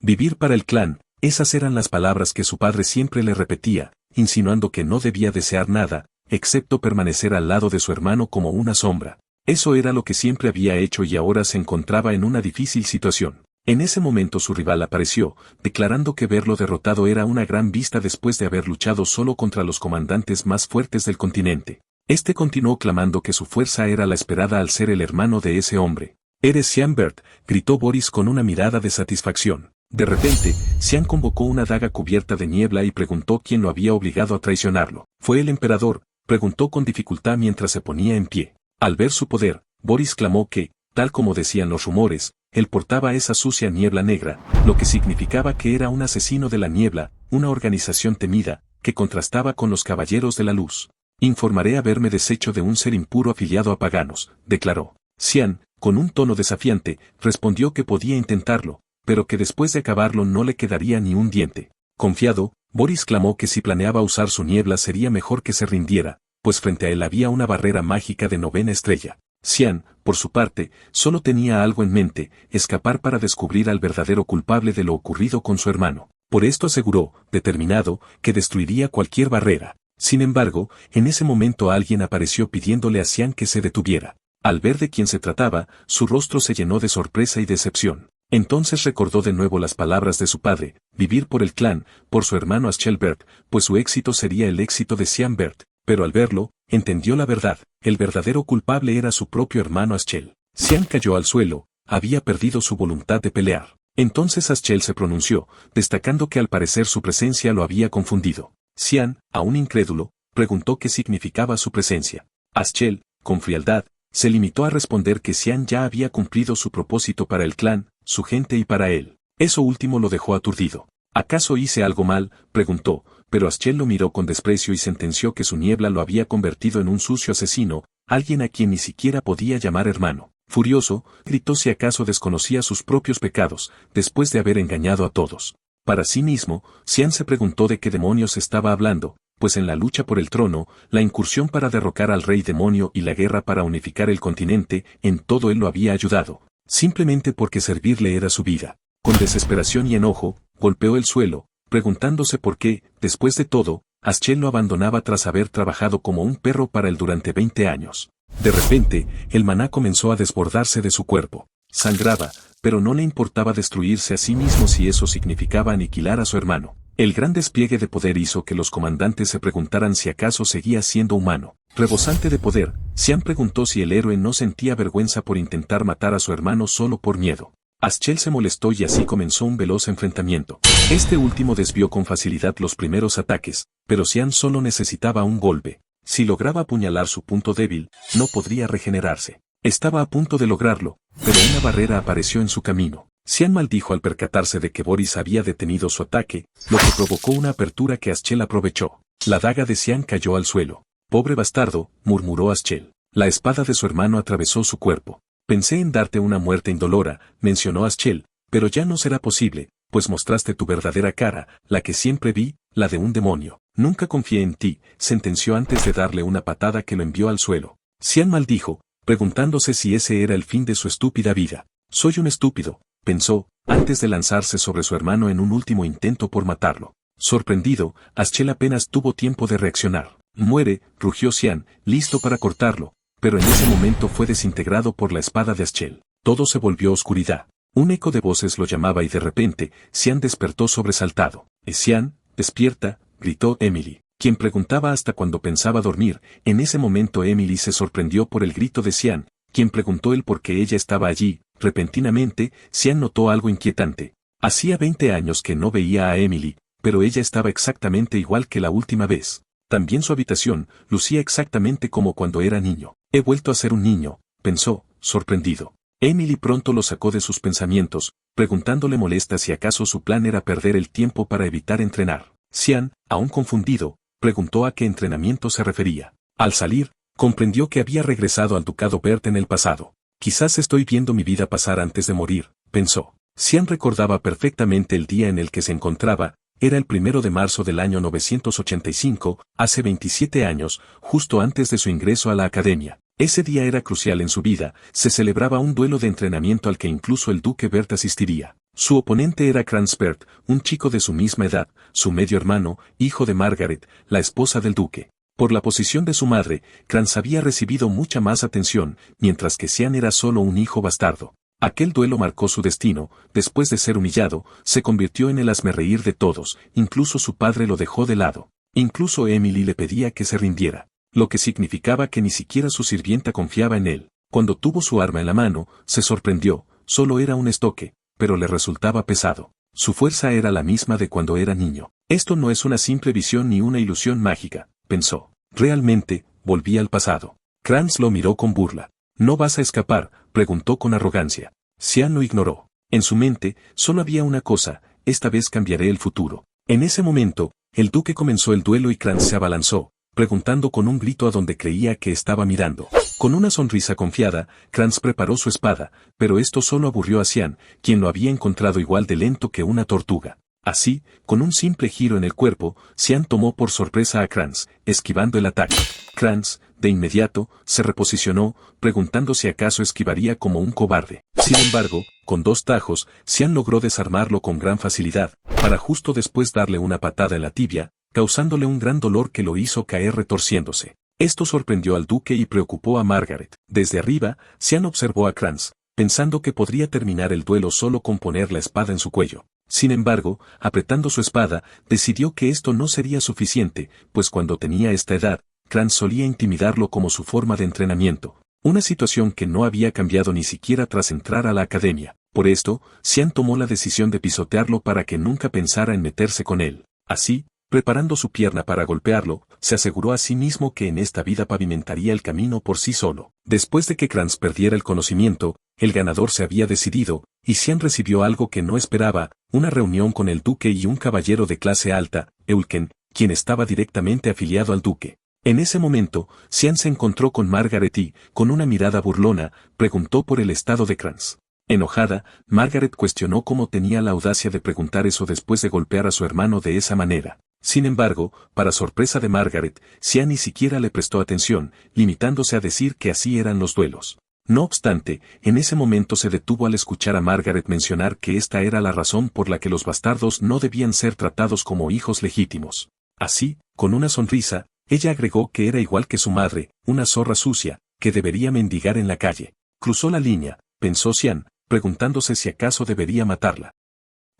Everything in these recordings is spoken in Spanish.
Vivir para el clan, esas eran las palabras que su padre siempre le repetía, insinuando que no debía desear nada, excepto permanecer al lado de su hermano como una sombra. Eso era lo que siempre había hecho y ahora se encontraba en una difícil situación. En ese momento su rival apareció, declarando que verlo derrotado era una gran vista después de haber luchado solo contra los comandantes más fuertes del continente. Este continuó clamando que su fuerza era la esperada al ser el hermano de ese hombre. «Eres Xian Bert», gritó Boris con una mirada de satisfacción. De repente, Xian convocó una daga cubierta de niebla y preguntó quién lo había obligado a traicionarlo. «¿Fue el emperador?», preguntó con dificultad mientras se ponía en pie. Al ver su poder, Boris clamó que, tal como decían los rumores, él portaba esa sucia niebla negra, lo que significaba que era un asesino de la niebla, una organización temida, que contrastaba con los caballeros de la luz. «Informaré haberme deshecho de un ser impuro afiliado a paganos», declaró. Xian, con un tono desafiante, respondió que podía intentarlo, pero que después de acabarlo no le quedaría ni un diente. Confiado, Boris clamó que si planeaba usar su niebla sería mejor que se rindiera, pues frente a él había una barrera mágica de 9ª estrella. Xian, por su parte, solo tenía algo en mente, escapar para descubrir al verdadero culpable de lo ocurrido con su hermano. Por esto aseguró, determinado, que destruiría cualquier barrera. Sin embargo, en ese momento alguien apareció pidiéndole a Xian que se detuviera. Al ver de quién se trataba, su rostro se llenó de sorpresa y decepción. Entonces recordó de nuevo las palabras de su padre, vivir por el clan, por su hermano Aschel Bert, pues su éxito sería el éxito de Xian Bert. Pero al verlo, entendió la verdad, el verdadero culpable era su propio hermano Aschel. Xian cayó al suelo, había perdido su voluntad de pelear. Entonces Aschel se pronunció, destacando que al parecer su presencia lo había confundido. Xian, aún incrédulo, preguntó qué significaba su presencia. Aschel, con frialdad, se limitó a responder que Xian ya había cumplido su propósito para el clan, su gente y para él. Eso último lo dejó aturdido. ¿Acaso hice algo mal?, preguntó, pero Aschel lo miró con desprecio y sentenció que su niebla lo había convertido en un sucio asesino, alguien a quien ni siquiera podía llamar hermano. Furioso, gritó si acaso desconocía sus propios pecados, después de haber engañado a todos. Para sí mismo, Xian se preguntó de qué demonios estaba hablando, pues en la lucha por el trono, la incursión para derrocar al rey demonio y la guerra para unificar el continente, en todo él lo había ayudado, simplemente porque servirle era su vida. Con desesperación y enojo, golpeó el suelo, preguntándose por qué, después de todo, Aschel lo abandonaba tras haber trabajado como un perro para él durante 20 años. De repente, el maná comenzó a desbordarse de su cuerpo. Sangraba, pero no le importaba destruirse a sí mismo si eso significaba aniquilar a su hermano. El gran despliegue de poder hizo que los comandantes se preguntaran si acaso seguía siendo humano. Rebosante de poder, Xian preguntó si el héroe no sentía vergüenza por intentar matar a su hermano solo por miedo. Aschel se molestó y así comenzó un veloz enfrentamiento. Este último desvió con facilidad los primeros ataques, pero Xian solo necesitaba un golpe. Si lograba apuñalar su punto débil, no podría regenerarse. Estaba a punto de lograrlo, pero una barrera apareció en su camino. Xian maldijo al percatarse de que Boris había detenido su ataque, lo que provocó una apertura que Aschel aprovechó. La daga de Xian cayó al suelo. «Pobre bastardo», murmuró Aschel. La espada de su hermano atravesó su cuerpo. «Pensé en darte una muerte indolora», mencionó Aschel, «pero ya no será posible, pues mostraste tu verdadera cara, la que siempre vi, la de un demonio. Nunca confié en ti», sentenció antes de darle una patada que lo envió al suelo. Xian maldijo, preguntándose si ese era el fin de su estúpida vida. «Soy un estúpido», pensó, antes de lanzarse sobre su hermano en un último intento por matarlo. Sorprendido, Aschel apenas tuvo tiempo de reaccionar. «Muere», rugió Xian, listo para cortarlo, pero en ese momento fue desintegrado por la espada de Aschel. Todo se volvió oscuridad. Un eco de voces lo llamaba y de repente, Xian despertó sobresaltado. «Xian, despierta», gritó Emily, quien preguntaba hasta cuando pensaba dormir. En ese momento Emily se sorprendió por el grito de Xian, quien preguntó el por qué ella estaba allí. Repentinamente, Xian notó algo inquietante. Hacía 20 años que no veía a Emily, pero ella estaba exactamente igual que la última vez. También su habitación lucía exactamente como cuando era niño. «He vuelto a ser un niño», pensó, sorprendido. Emily pronto lo sacó de sus pensamientos, preguntándole molesta si acaso su plan era perder el tiempo para evitar entrenar. Xian, aún confundido, preguntó a qué entrenamiento se refería. Al salir, comprendió que había regresado al ducado Bert en el pasado. «Quizás estoy viendo mi vida pasar antes de morir», pensó. Xian recordaba perfectamente el día en el que se encontraba. Era el 1 de marzo del año 985, hace 27 años, justo antes de su ingreso a la academia. Ese día era crucial en su vida, se celebraba un duelo de entrenamiento al que incluso el duque Bert asistiría. Su oponente era Cransbert, un chico de su misma edad, su medio hermano, hijo de Margaret, la esposa del duque. Por la posición de su madre, Crans había recibido mucha más atención, mientras que Sean era solo un hijo bastardo. Aquel duelo marcó su destino, después de ser humillado, se convirtió en el hazmerreír de todos, incluso su padre lo dejó de lado. Incluso Emily le pedía que se rindiera, lo que significaba que ni siquiera su sirvienta confiaba en él. Cuando tuvo su arma en la mano, se sorprendió, solo era un estoque, pero le resultaba pesado. Su fuerza era la misma de cuando era niño. Esto no es una simple visión ni una ilusión mágica, pensó. Realmente, volví al pasado. Crans lo miró con burla. ¿No vas a escapar?, preguntó con arrogancia. Sean lo ignoró. En su mente, solo había una cosa: esta vez cambiaré el futuro. En ese momento, el duque comenzó el duelo y Crans se abalanzó, preguntando con un grito a donde creía que estaba mirando. Con una sonrisa confiada, Crans preparó su espada, pero esto solo aburrió a Sean, quien lo había encontrado igual de lento que una tortuga. Así, con un simple giro en el cuerpo, Sean tomó por sorpresa a Crans, esquivando el ataque. Crans, de inmediato, se reposicionó, preguntando si acaso esquivaría como un cobarde. Sin embargo, con 2 tajos, Sean logró desarmarlo con gran facilidad, para justo después darle una patada en la tibia, causándole un gran dolor que lo hizo caer retorciéndose. Esto sorprendió al duque y preocupó a Margaret. Desde arriba, Sean observó a Crans, pensando que podría terminar el duelo solo con poner la espada en su cuello. Sin embargo, apretando su espada, decidió que esto no sería suficiente, pues cuando tenía esta edad, Crans solía intimidarlo como su forma de entrenamiento, una situación que no había cambiado ni siquiera tras entrar a la academia. Por esto, Sean tomó la decisión de pisotearlo para que nunca pensara en meterse con él. Así, preparando su pierna para golpearlo, se aseguró a sí mismo que en esta vida pavimentaría el camino por sí solo. Después de que Crans perdiera el conocimiento, el ganador se había decidido, y Sean recibió algo que no esperaba: una reunión con el duque y un caballero de clase alta, Eulken, quien estaba directamente afiliado al duque. En ese momento, Sean se encontró con Margaret y, con una mirada burlona, preguntó por el estado de Crans. Enojada, Margaret cuestionó cómo tenía la audacia de preguntar eso después de golpear a su hermano de esa manera. Sin embargo, para sorpresa de Margaret, Sean ni siquiera le prestó atención, limitándose a decir que así eran los duelos. No obstante, en ese momento se detuvo al escuchar a Margaret mencionar que esta era la razón por la que los bastardos no debían ser tratados como hijos legítimos. Así, con una sonrisa, ella agregó que era igual que su madre, una zorra sucia, que debería mendigar en la calle. Cruzó la línea, pensó Sean, preguntándose si acaso debería matarla.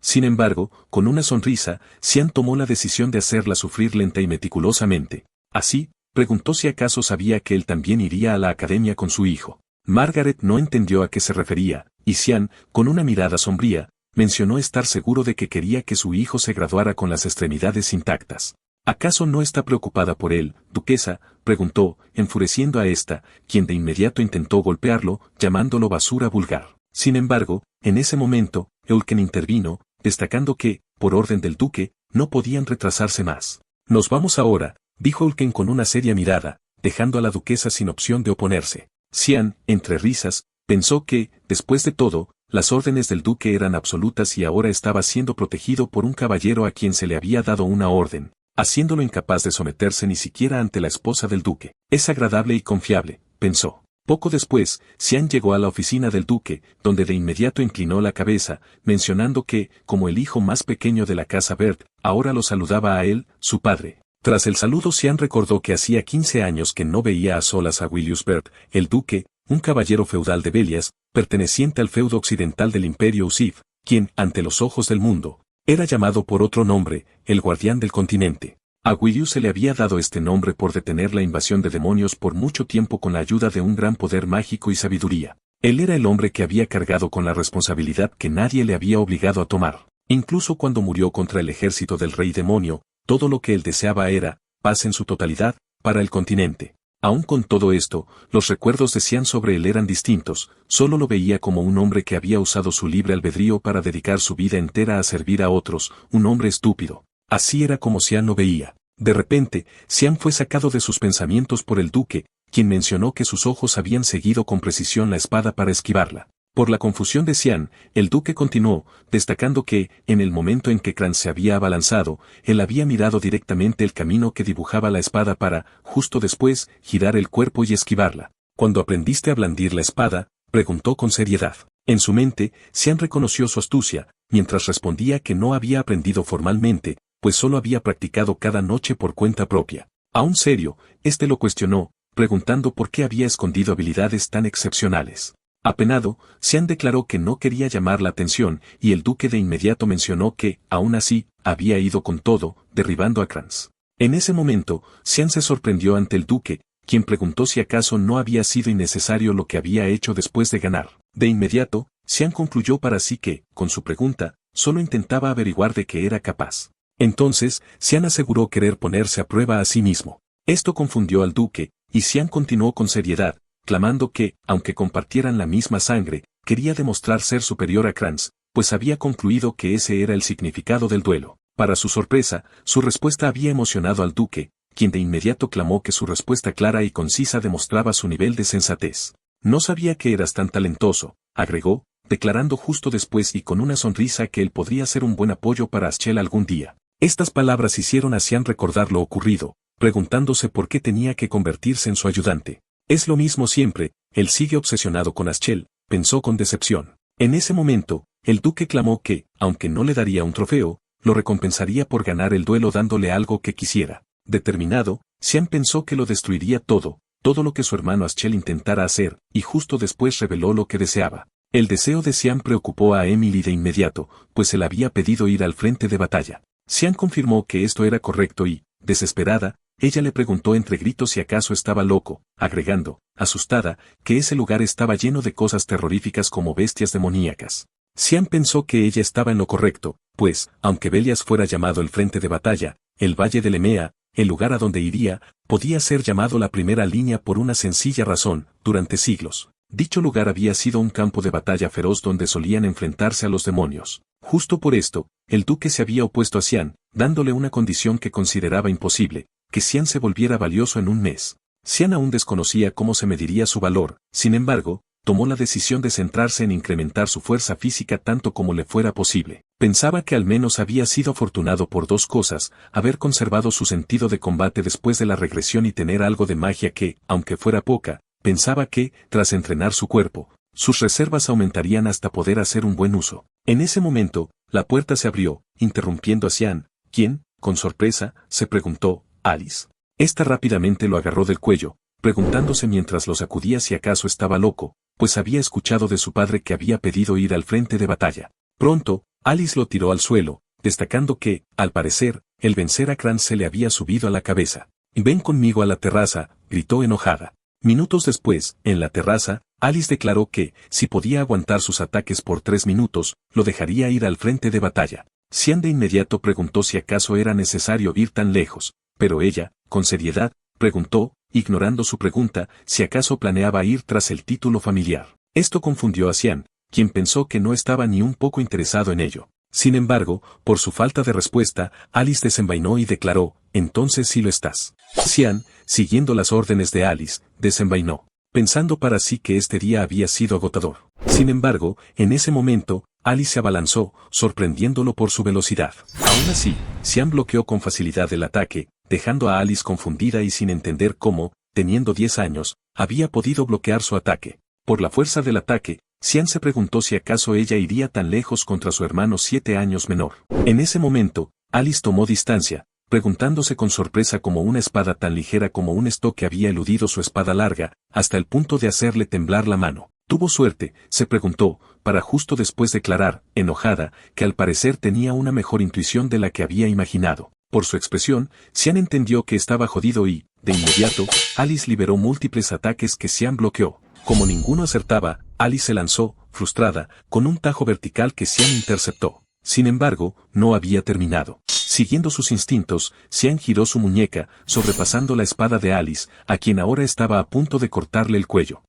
Sin embargo, con una sonrisa, Sean tomó la decisión de hacerla sufrir lenta y meticulosamente. Así, preguntó si acaso sabía que él también iría a la academia con su hijo. Margaret no entendió a qué se refería, y Sean, con una mirada sombría, mencionó estar seguro de que quería que su hijo se graduara con las extremidades intactas. ¿Acaso no está preocupada por él, duquesa?, preguntó, enfureciendo a esta, quien de inmediato intentó golpearlo, llamándolo basura vulgar. Sin embargo, en ese momento, Eulken intervino, destacando que, por orden del duque, no podían retrasarse más. «Nos vamos ahora», dijo Eulken con una seria mirada, dejando a la duquesa sin opción de oponerse. Sean, entre risas, pensó que, después de todo, las órdenes del duque eran absolutas y ahora estaba siendo protegido por un caballero a quien se le había dado una orden, haciéndolo incapaz de someterse ni siquiera ante la esposa del duque. «Es agradable y confiable», pensó. Poco después, Sean llegó a la oficina del duque, donde de inmediato inclinó la cabeza, mencionando que, como el hijo más pequeño de la casa Bert, ahora lo saludaba a él, su padre. Tras el saludo, Sean recordó que hacía 15 años que no veía a solas a Willius Bert, el duque, un caballero feudal de Belias, perteneciente al feudo occidental del Imperio Usif, quien, ante los ojos del mundo, era llamado por otro nombre, el guardián del continente. A Willius se le había dado este nombre por detener la invasión de demonios por mucho tiempo con la ayuda de un gran poder mágico y sabiduría. Él era el hombre que había cargado con la responsabilidad que nadie le había obligado a tomar. Incluso cuando murió contra el ejército del rey demonio, todo lo que él deseaba era paz en su totalidad, para el continente. Aun con todo esto, los recuerdos de Sean sobre él eran distintos, solo lo veía como un hombre que había usado su libre albedrío para dedicar su vida entera a servir a otros, un hombre estúpido. Así era como Sean lo veía. De repente, Sean fue sacado de sus pensamientos por el duque, quien mencionó que sus ojos habían seguido con precisión la espada para esquivarla. Por la confusión de Sean, el duque continuó, destacando que, en el momento en que Crans se había abalanzado, él había mirado directamente el camino que dibujaba la espada para, justo después, girar el cuerpo y esquivarla. «¿Cuándo aprendiste a blandir la espada?», preguntó con seriedad. En su mente, Sean reconoció su astucia, mientras respondía que no había aprendido formalmente, pues solo había practicado cada noche por cuenta propia. Aún serio, este lo cuestionó, preguntando por qué había escondido habilidades tan excepcionales. Apenado, Xian declaró que no quería llamar la atención, y el duque de inmediato mencionó que, aún así, había ido con todo, derribando a Kranz. En ese momento, Xian se sorprendió ante el duque, quien preguntó si acaso no había sido innecesario lo que había hecho después de ganar. De inmediato, Xian concluyó para sí que, con su pregunta, solo intentaba averiguar de qué era capaz. Entonces, Xian aseguró querer ponerse a prueba a sí mismo. Esto confundió al duque, y Xian continuó con seriedad, clamando que, aunque compartieran la misma sangre, quería demostrar ser superior a Kranz, pues había concluido que ese era el significado del duelo. Para su sorpresa, su respuesta había emocionado al duque, quien de inmediato clamó que su respuesta clara y concisa demostraba su nivel de sensatez. No sabía que eras tan talentoso, agregó, declarando justo después y con una sonrisa que él podría ser un buen apoyo para Aschel algún día. Estas palabras hicieron a Xian recordar lo ocurrido, preguntándose por qué tenía que convertirse en su ayudante. Es lo mismo siempre, él sigue obsesionado con Aschel, pensó con decepción. En ese momento, el duque clamó que, aunque no le daría un trofeo, lo recompensaría por ganar el duelo dándole algo que quisiera. Determinado, Xian pensó que lo destruiría todo lo que su hermano Aschel intentara hacer, y justo después reveló lo que deseaba. El deseo de Xian preocupó a Emily de inmediato, pues él había pedido ir al frente de batalla. Xian confirmó que esto era correcto y, desesperada, ella le preguntó entre gritos si acaso estaba loco, agregando, asustada, que ese lugar estaba lleno de cosas terroríficas como bestias demoníacas. Xian pensó que ella estaba en lo correcto, pues, aunque Belias fuera llamado el frente de batalla, el Valle de Lemea, el lugar a donde iría, podía ser llamado la primera línea por una sencilla razón: durante siglos, dicho lugar había sido un campo de batalla feroz donde solían enfrentarse a los demonios. Justo por esto, el duque se había opuesto a Xian, dándole una condición que consideraba imposible: que Xian se volviera valioso en un mes. Xian aún desconocía cómo se mediría su valor, sin embargo, tomó la decisión de centrarse en incrementar su fuerza física tanto como le fuera posible. Pensaba que al menos había sido afortunado por dos cosas: haber conservado su sentido de combate después de la regresión y tener algo de magia que, aunque fuera poca, pensaba que, tras entrenar su cuerpo, sus reservas aumentarían hasta poder hacer un buen uso. En ese momento, la puerta se abrió, interrumpiendo a Xian, quien, con sorpresa, se preguntó: «Alice». Esta rápidamente lo agarró del cuello, preguntándose mientras lo sacudía si acaso estaba loco, pues había escuchado de su padre que había pedido ir al frente de batalla. Pronto, Alice lo tiró al suelo, destacando que, al parecer, el vencer a Kranz se le había subido a la cabeza. «Ven conmigo a la terraza», gritó enojada. Minutos después, en la terraza, Alice declaró que, si podía aguantar sus ataques por 3 minutos, lo dejaría ir al frente de batalla. Xian de inmediato preguntó si acaso era necesario ir tan lejos, pero ella, con seriedad, preguntó, ignorando su pregunta, si acaso planeaba ir tras el título familiar. Esto confundió a Xian, quien pensó que no estaba ni un poco interesado en ello. Sin embargo, por su falta de respuesta, Alice desenvainó y declaró: «Entonces sí lo estás». Xian, siguiendo las órdenes de Alice, desenvainó, pensando para sí que este día había sido agotador. Sin embargo, en ese momento, Alice se abalanzó, sorprendiéndolo por su velocidad. Aún así, Xian bloqueó con facilidad el ataque, dejando a Alice confundida y sin entender cómo, teniendo 10 años, había podido bloquear su ataque. Por la fuerza del ataque, Xian se preguntó si acaso ella iría tan lejos contra su hermano 7 años menor. En ese momento, Alice tomó distancia, preguntándose con sorpresa cómo una espada tan ligera como un estoque había eludido su espada larga, hasta el punto de hacerle temblar la mano. Tuvo suerte, se preguntó, para justo después declarar, enojada, que al parecer tenía una mejor intuición de la que había imaginado. Por su expresión, Xian entendió que estaba jodido y, de inmediato, Alice liberó múltiples ataques que Xian bloqueó. Como ninguno acertaba, Alice se lanzó, frustrada, con un tajo vertical que Xian interceptó. Sin embargo, no había terminado. Siguiendo sus instintos, Xian giró su muñeca, sobrepasando la espada de Alice, a quien ahora estaba a punto de cortarle el cuello.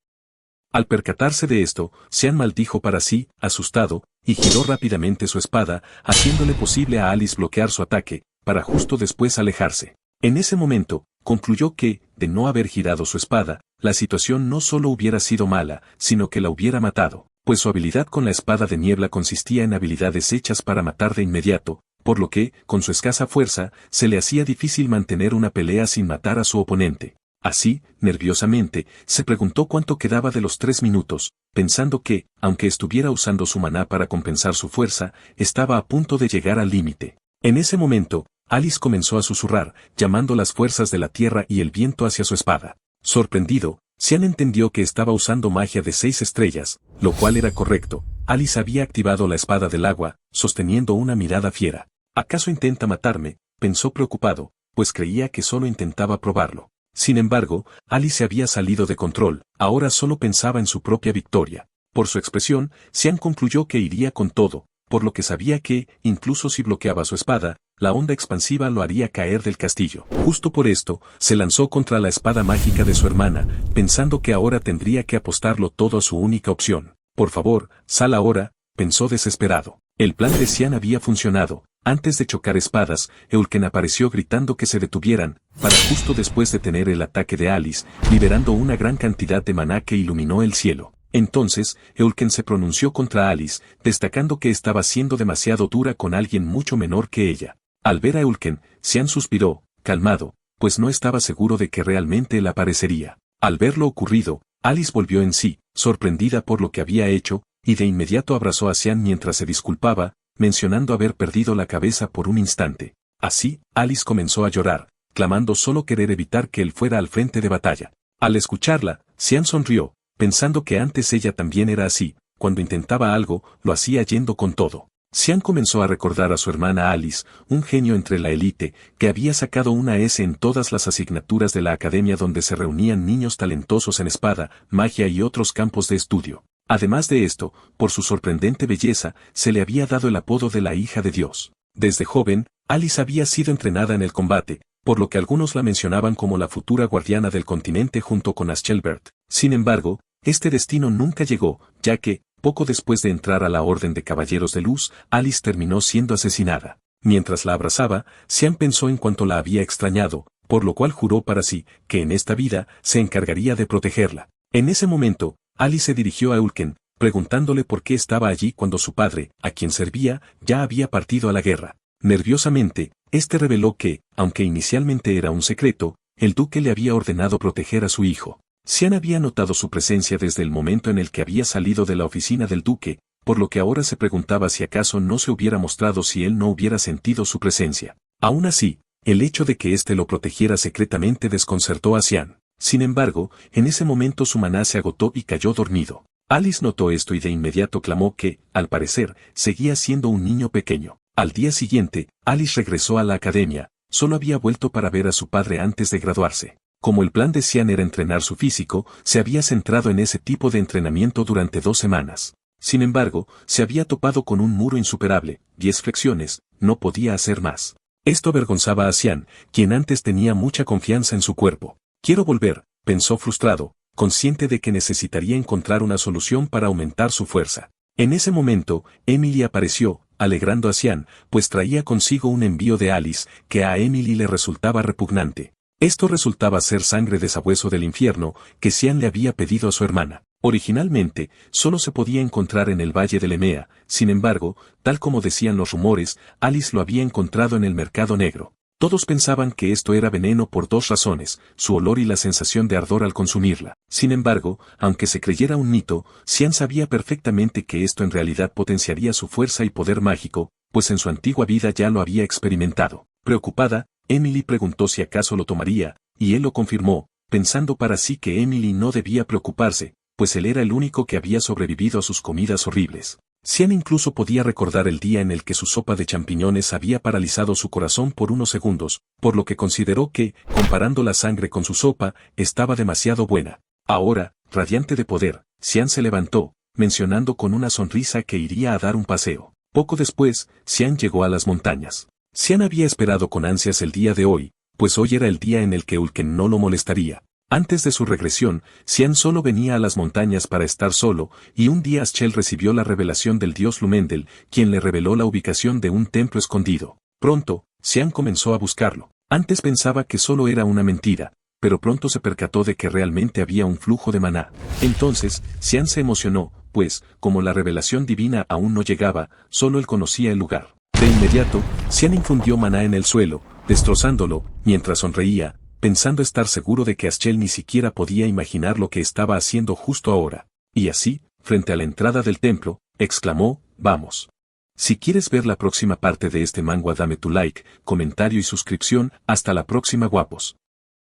Al percatarse de esto, Xian maldijo para sí, asustado, y giró rápidamente su espada, haciéndole posible a Alice bloquear su ataque, para justo después alejarse. En ese momento, concluyó que, de no haber girado su espada, la situación no solo hubiera sido mala, sino que la hubiera matado, pues su habilidad con la espada de niebla consistía en habilidades hechas para matar de inmediato, por lo que, con su escasa fuerza, se le hacía difícil mantener una pelea sin matar a su oponente. Así, nerviosamente, se preguntó cuánto quedaba de los 3 minutos, pensando que, aunque estuviera usando su maná para compensar su fuerza, estaba a punto de llegar al límite. En ese momento, Alice comenzó a susurrar, llamando las fuerzas de la tierra y el viento hacia su espada. Sorprendido, Xian entendió que estaba usando magia de 6 estrellas, lo cual era correcto. Alice había activado la espada del agua, sosteniendo una mirada fiera. ¿Acaso intenta matarme?, pensó preocupado, pues creía que solo intentaba probarlo. Sin embargo, Alice se había salido de control, ahora solo pensaba en su propia victoria. Por su expresión, Xian concluyó que iría con todo, por lo que sabía que, incluso si bloqueaba su espada, la onda expansiva lo haría caer del castillo. Justo por esto, se lanzó contra la espada mágica de su hermana, pensando que ahora tendría que apostarlo todo a su única opción. Por favor, sal ahora, pensó desesperado. El plan de Xian había funcionado. Antes de chocar espadas, Eulken apareció gritando que se detuvieran, para justo después detener el ataque de Alice, liberando una gran cantidad de maná que iluminó el cielo. Entonces, Eulken se pronunció contra Alice, destacando que estaba siendo demasiado dura con alguien mucho menor que ella. Al ver a Eulken, Xian suspiró, calmado, pues no estaba seguro de que realmente él aparecería. Al ver lo ocurrido, Alice volvió en sí, sorprendida por lo que había hecho, y de inmediato abrazó a Xian mientras se disculpaba, mencionando haber perdido la cabeza por un instante. Así, Alice comenzó a llorar, clamando solo querer evitar que él fuera al frente de batalla. Al escucharla, Xian sonrió, pensando que antes ella también era así, cuando intentaba algo, lo hacía yendo con todo. Xian comenzó a recordar a su hermana Alice, un genio entre la élite, que había sacado una S en todas las asignaturas de la academia donde se reunían niños talentosos en espada, magia y otros campos de estudio. Además de esto, por su sorprendente belleza, se le había dado el apodo de la hija de Dios. Desde joven, Alice había sido entrenada en el combate, por lo que algunos la mencionaban como la futura guardiana del continente junto con Aschelbert. Sin embargo, este destino nunca llegó, ya que, poco después de entrar a la Orden de Caballeros de Luz, Alice terminó siendo asesinada. Mientras la abrazaba, Xian pensó en cuánto la había extrañado, por lo cual juró para sí, que en esta vida, se encargaría de protegerla. En ese momento, Alice se dirigió a Eulken, preguntándole por qué estaba allí cuando su padre, a quien servía, ya había partido a la guerra. Nerviosamente, este reveló que, aunque inicialmente era un secreto, el duque le había ordenado proteger a su hijo. Xian había notado su presencia desde el momento en el que había salido de la oficina del duque, por lo que ahora se preguntaba si acaso no se hubiera mostrado si él no hubiera sentido su presencia. Aún así, el hecho de que éste lo protegiera secretamente desconcertó a Xian. Sin embargo, en ese momento su maná se agotó y cayó dormido. Alice notó esto y de inmediato clamó que, al parecer, seguía siendo un niño pequeño. Al día siguiente, Alice regresó a la academia, solo había vuelto para ver a su padre antes de graduarse. Como el plan de Xian era entrenar su físico, se había centrado en ese tipo de entrenamiento durante 2 semanas. Sin embargo, se había topado con un muro insuperable, 10 flexiones, no podía hacer más. Esto avergonzaba a Xian, quien antes tenía mucha confianza en su cuerpo. Quiero volver, pensó frustrado, consciente de que necesitaría encontrar una solución para aumentar su fuerza. En ese momento, Emily apareció, alegrando a Xian, pues traía consigo un envío de Alice, que a Emily le resultaba repugnante. Esto resultaba ser sangre de sabueso del infierno, que Xian le había pedido a su hermana. Originalmente, solo se podía encontrar en el Valle de Lemea, sin embargo, tal como decían los rumores, Alice lo había encontrado en el mercado negro. Todos pensaban que esto era veneno por 2 razones, su olor y la sensación de ardor al consumirla. Sin embargo, aunque se creyera un mito, Xian sabía perfectamente que esto en realidad potenciaría su fuerza y poder mágico, pues en su antigua vida ya lo había experimentado. Preocupada, Emily preguntó si acaso lo tomaría, y él lo confirmó, pensando para sí que Emily no debía preocuparse, pues él era el único que había sobrevivido a sus comidas horribles. Xian incluso podía recordar el día en el que su sopa de champiñones había paralizado su corazón por unos segundos, por lo que consideró que, comparando la sangre con su sopa, estaba demasiado buena. Ahora, radiante de poder, Xian se levantó, mencionando con una sonrisa que iría a dar un paseo. Poco después, Xian llegó a las montañas. Xian había esperado con ansias el día de hoy, pues hoy era el día en el que Eulken no lo molestaría. Antes de su regresión, Xian solo venía a las montañas para estar solo, y un día Aschel recibió la revelación del dios Lumendel, quien le reveló la ubicación de un templo escondido. Pronto, Xian comenzó a buscarlo. Antes pensaba que solo era una mentira, pero pronto se percató de que realmente había un flujo de maná. Entonces, Xian se emocionó, pues, como la revelación divina aún no llegaba, solo él conocía el lugar. De inmediato, Xian infundió maná en el suelo, destrozándolo, mientras sonreía, pensando estar seguro de que Aschel ni siquiera podía imaginar lo que estaba haciendo justo ahora. Y así, frente a la entrada del templo, exclamó, vamos. Si quieres ver la próxima parte de este manga dame tu like, comentario y suscripción, hasta la próxima guapos.